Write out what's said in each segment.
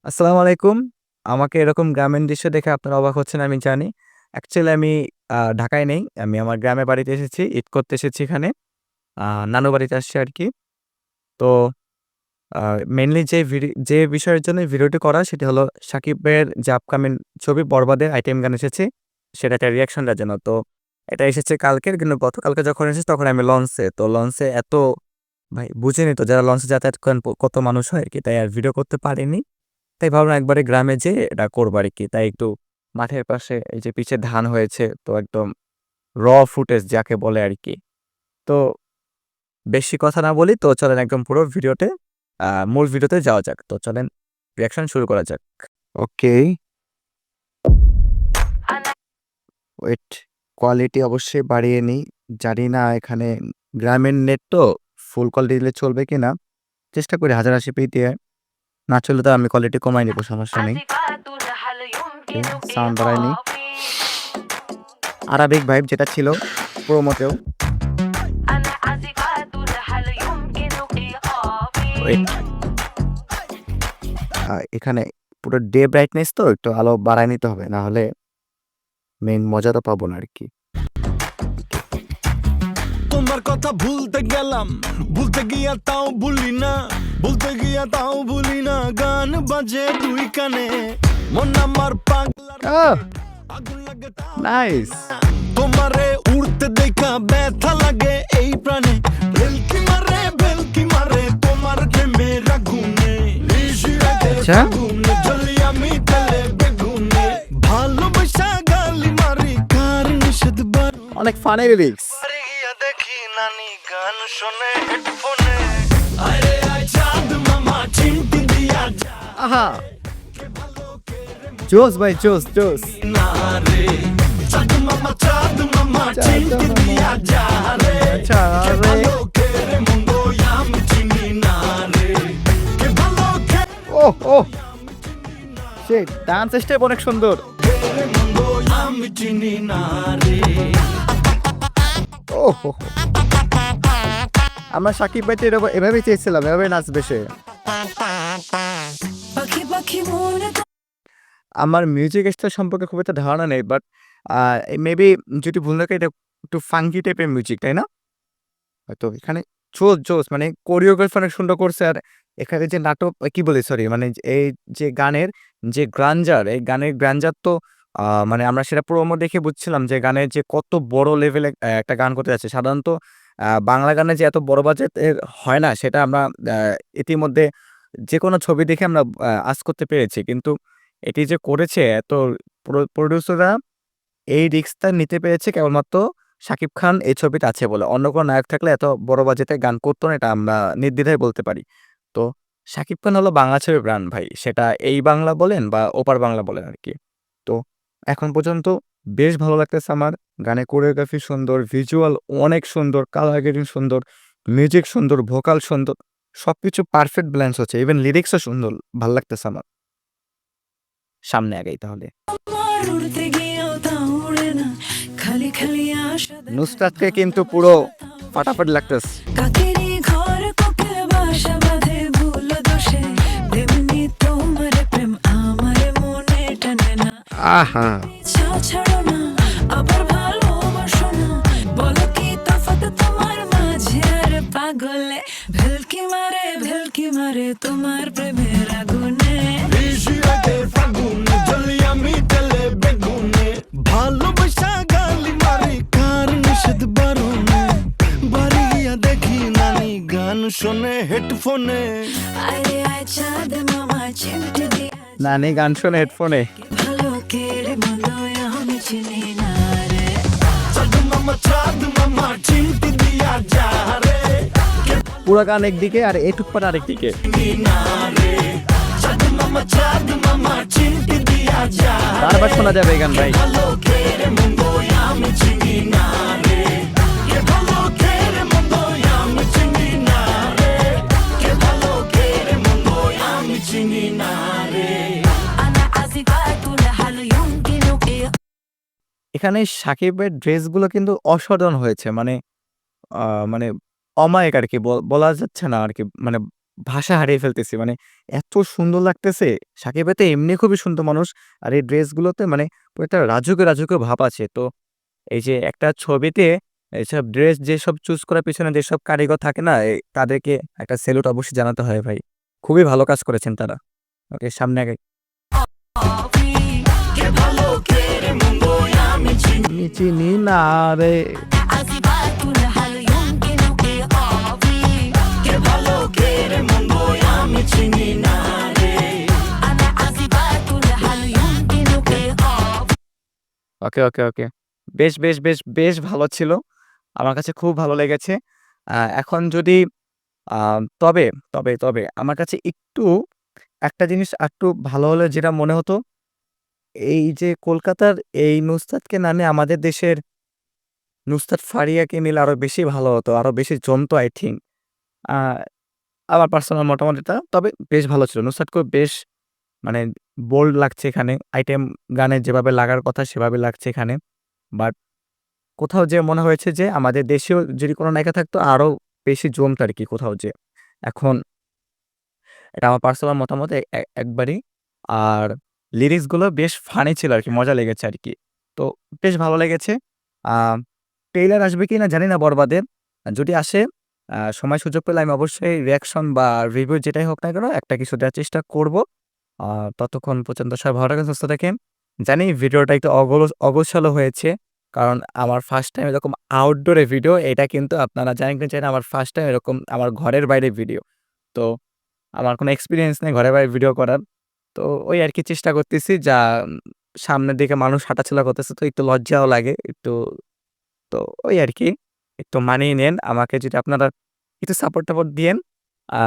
আসসালামু আলাইকুম। আমাকে এরকম গ্রামীণ দৃশ্য দেখে আপনারা অবাক হচ্ছেন আমি জানি। অ্যাকচুয়ালি আমি ঢাকায় নেই। আমি আমার গ্রামের বাড়িতে এসেছি। ঈদ করতে এসেছি এখানে। আ নানু বাড়িতে আসছি আরকি। তো আ মেইনলি যে বিষয়ের জন্য এই ভিডিওটি করা সেটি হলো সাকিবের যে আপকামিং ছবি 'বরবাদের' আইটেম গান এসেছে, সেটা একটা রিঅ্যাকশন দেওয়ার জন্য। তো এটা এসেছে কালকের কিন্তু গতকালকে যখন এসেছে তখন আমি লঞ্চে। তো লঞ্চে এত ভাই বুঝেনই তো যারা লঞ্চে যাতায়াত করেন কত মানুষ হয় আরকি। তাই আর ভিডিও করতে পারিনি। তাই ভাবলাম একবারে গ্রামে যেয়ে এটা করবো আরকি। তাই একটু মাঠের পাশে এই যে পিছে ধান হয়েছে তো একদম ফুটেজ যাকে বলে আরকি। তো বেশি কথা না বলি তো চলেন একদম পুরো ভিডিওতে মূল ভিডিওতে যাওয়া যাক। তো চলেন রিঅ্যাকশন শুরু করা যাক। ওকে, ওয়েট কোয়ালিটি অবশ্যই বাড়িয়ে নিই। জানি না এখানে গ্রামের নেট তো ফুল কোয়ালিটি দিলে চলবে কিনা? চেষ্টা করি 1080p দিয়ে। না চললে তো আমি কোয়ালিটি কমায় নিব সমস্যা নেই। ওকে, সাউন্ড বাড়ায় নিই। আরাবিক ভাইব যেটা ছিল প্রোমোতেও। ওয়েট এখানে পুরো ডে ব্রাইটনেস তো একটু আলো বাড়ায় নিতে হবে। না হলে মেইন মজাটা পাবো না আরকি। তোমার কথা ভুলতে গেলাম, ভুলতে গিয়া তাও ভুলি না, ভুলতে গিয়া তাও ভুলি না। গান বাজে দুই কানে, মন আমার পাগলার ওহ! আগুন লাগে তাও নাইস। তোমারে উড়তে দেখা ব্যথা লাগে এই প্রাণে। ভেলকি মারে তোমার প্রেমের আগুনে, নিশি রাতের আচ্ছা। আগুনে জ্বলি আমি তেলে বেগুনে। ভালোবাসা গালি মারি কার নিষেধ বারণ অনেক ফানি লিরিক্স। বাড়ি গিয়া দেখি নানি গান শোনে হেডফোনে। আরে আয় চাঁদ মামা চিমটি দিয়া যা আহা! জোস ভাই জোস, জোস। না রে। চাঁদ মামা চিমটি দিয়া যা রে। আচ্ছা কে রে। ভালো কে রে মন্দ আমি চিনি না রে। কে ভালো কে ওহ! ওহ! শিট ডান্স স্টেপ অনেক সুন্দর। রে মন্দ আমি চিনি না রে। ওহোহো! আমরা সাকিব ভাইকে এভাবেই চেয়েছিলাম, এভাবেই নাচবে সে। পাখি পাখি মনে আমার মিউজিক স্টাইল সম্পর্কে খুব একটা ধারণা নেই। বাট আ মেবি যদি ভুল না করি এটা একটু ফাঙ্কি টাইপের মিউজিক, তাই না? হয়তো এখানে জোস, জোস মানে কোরিওগ্রাফি অনেক সুন্দর করছে। আর এখানে যে নাটক কি বলি সরি মানে এই যে গানের যে গ্রানজার, এই গানের গ্রানজার তো মানে আমরা সেটা প্রোমো দেখে বুঝছিলাম যে গানের যে কত বড় লেভেলে একটা গান করতে যাচ্ছে। সাধারণত বাংলা গানে যে এত বড় বাজেটের হয় না সেটা আমরা আ ইতিমধ্যে যেকোনো ছবি দেখে আমরা আঁচ করতে পেরেছি। কিন্তু এটি যে করেছে এত প্রোডিউসাররা এই রিস্কটা নিতে পেরেছে কেবলমাত্র শাকিব খান এই ছবিতে আছে বলে। অন্য কোনো নায়ক থাকলে এত বড় বাজেটের গান করত না এটা আমরা নির্দ্বিধায় বলতে পারি। তো শাকিব খান হলো বাংলা ছবির প্রাণ ভাই। সেটা এই বাংলা বলেন বা ওপার বাংলা বলেন আরকি। তো এখন পর্যন্ত বেশ ভালো লাগতেছে আমার। গানের কোরিওগ্রাফি সুন্দর, ভিজুয়াল অনেক সুন্দর, কালার গ্রেডিং সুন্দর, মিউজিক সুন্দর, ভোকাল সুন্দর। সবকিছু পারফেক্ট ব্যালেন্স হচ্ছে। ইভেন লিরিক্সও সুন্দর। ভাল লাগতেছে আমার। সামনে আগাই তাহলে। তোমার উড়তে গিয়েও তা উড়ে না, খালি খালি আশা নুসরাতকে কিন্তু পুরো ফাটাফাটি লাগতেছে। কাকেরই ঘর কোকিল বাসা বাঁধে ভুল দোষে, তেমনি তোমার প্রেম আমার মনে টানে না। আহা! ইচ্ছা ছাড়ো না, আবার ভালোবাসো না, বলো কি তফাৎ তোমার মাঝে আর পাগলে। ভেলকি মারে তোমার প্রেমের আগুনে। নিশি রাতের আগুনে জ্বলি আমি তেলে বেগুনে। ভালোবাসা গালি মারি কার নিষেধ বারণে। বাড়ি গিয়া দেখি নানি গান শোনে হেডফোনে। আরে আয় চাঁদ মামা চিমটি দিয়া নানি গান শোনে হেডফোনে। ভালো কে রে মন্দ আমি চিনি না রে। চাঁদ মামা চিমটি দিয়া যা রে। পুরা গান একদিকে আর এই টুকপাটা আরেকদিকে। চিনি না রে। চাঁদ মামা চিমটি দিয়া যা রে। বারবার শোনা যাবে এই গান ভাই। ভালো কে রে মন্দ আমি চিনি না রে। কে ভালো কে রে মন্দ আমি চিনি না রে। কে ভালো কে রে মন্দ আমি চিনি না রে। أنا عازفات لها يمكن এখানে সাকিবের ড্রেসগুলো কিন্তু অসাধারণ হয়েছে। মানে আ মানে অমায়িক আরকি বলা যাচ্ছে না আরকি। মানে ভাষা হারিয়ে ফেলতেছি। মানে এত সুন্দর লাগতেছে। শাকিব ভাই তো এমনি খুবই সুন্দর মানুষ। আর এই ড্রেসগুলোতে মানে পুরো একটা রাজকীয়, রাজকীয় ভাব আছে। তো এই যে একটা ছবিতে এসব ড্রেস যেসব চুজ করার পেছনে যেসব কারিগর থাকে না? তাদেরকে একটা সেলুট অবশ্যই জানাতে হয় ভাই। খুবই ভালো কাজ করেছেন তারা। ওকে সামনে আগাই। কে ভালো কে রে মন্দ আমি চিনি আমি চিনি না রে। عزيبات هل يمكن إيقافي কে ভালো কে রে মন্দ আমি চিনি না রে أنا عزيبات هل يمكن إيقافي ওকে, ওকে, ওকে। বেশ ভালো ছিল। আমার কাছে খুব ভালো লেগেছে। এখন যদি আ তবে, তবে আমার কাছে একটু একটা জিনিস আরেকটু ভালো হলে যেটা মনে হতো, এই যে কলকাতার এই নুসরাতকে না নিয়ে আমাদের দেশের নুসরাত ফারিয়াকে নিলে আরো বেশি ভালো হতো। আরো বেশি জমতো আই থিংক। আ আমার পার্সোনাল মতামত এটা। তবে বেশ ভালো ছিল। নুসরাতকেও বেশ মানে বোল্ড লাগছে এখানে। আইটেম গানে যেভাবে লাগার কথা সেভাবে লাগছে এখানে। বাট কোথাও যেয়ে মনে হয়েছে যে আমাদের দেশেও যদি কোনো নায়িকা থাকতো আরো বেশি জমতো আরকি কোথাও যেয়ে। এখন এটা আমার পার্সোনাল মতামত একবারেই। আর লিরিক্স গুলো বেশ ফানি ছিল আরকি। মজা লেগেছে আরকি। তো বেশ ভালো লেগেছে। আ ট্রেইলার আসবে কিনা জানি না 'বরবাদের'। যদি আসে সময় সুযোগ পেলে আমি অবশ্যই রিঅ্যাকশন বা রিভিউ যেটাই হোক না কেন একটা কিছু দেওয়ার চেষ্টা করব। আ ততক্ষণ পর্যন্ত সবাই ভালো থাকেন, সুস্থ থাকেন। জানি ভিডিওটা একটু অগোছালো হয়েছে। কারণ আমার ফার্স্ট টাইম এরকম আউটডোরে ভিডিও এটা কিন্তু আপনারা জানেন কি জানেন আমার ফার্স্ট টাইম এরকম আমার ঘরের বাইরে ভিডিও। তো আমার কোনো এক্সপেরিয়েন্স নেই ঘরের বাইরে ভিডিও করার। তো ওই আরকি চেষ্টা করতেছি যা সামনের দিকে মানুষ হাঁটাচলা করতেছে তো একটু লজ্জাও লাগে। তো ওই আরকি। একটু মানিয়ে নেন। আমাকে যদি আপনারা একটু সাপোর্ট-টাপোর্ট দিয়েন,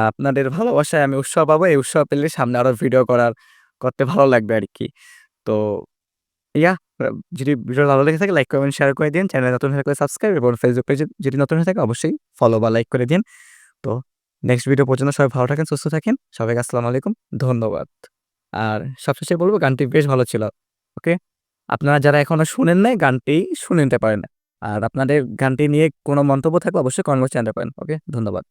আপনাদের ভালোবাসায় আমি উৎসাহ পাবো। এই উৎসাহ পেলে সামনে আরো ভিডিও করতে ভালো লাগবে আরকি। তো ইয়াহ আ যদি ভিডিও ভালো লেগে থাকে লাইক, কমেন্ট, শেয়ার করে দিন। চ্যানেলে নতুন হয়ে থাকলে সাবস্ক্রাইব এবং ফেসবুক পেজে যদি নতুন হয়ে থাকে অবশ্যই ফলো বা লাইক করে দিন। তো নেক্সট ভিডিও পর্যন্ত সবাই ভালো থাকেন, সুস্থ থাকেন। সবাইকে আসসালামু আলাইকুম। ধন্যবাদ। আর সবশেষে বলব গানটি বেশ ভালো ছিল। ওকে? আপনারা যারা এখনো শুনেন নাই গানটি শুনে নিতে পারেন। আর আপনাদের গানটি নিয়ে কোনো মন্তব্য থাকলে অবশ্যই কমেন্ট বক্সে জানাতে পারেন। ওকে? ধন্যবাদ।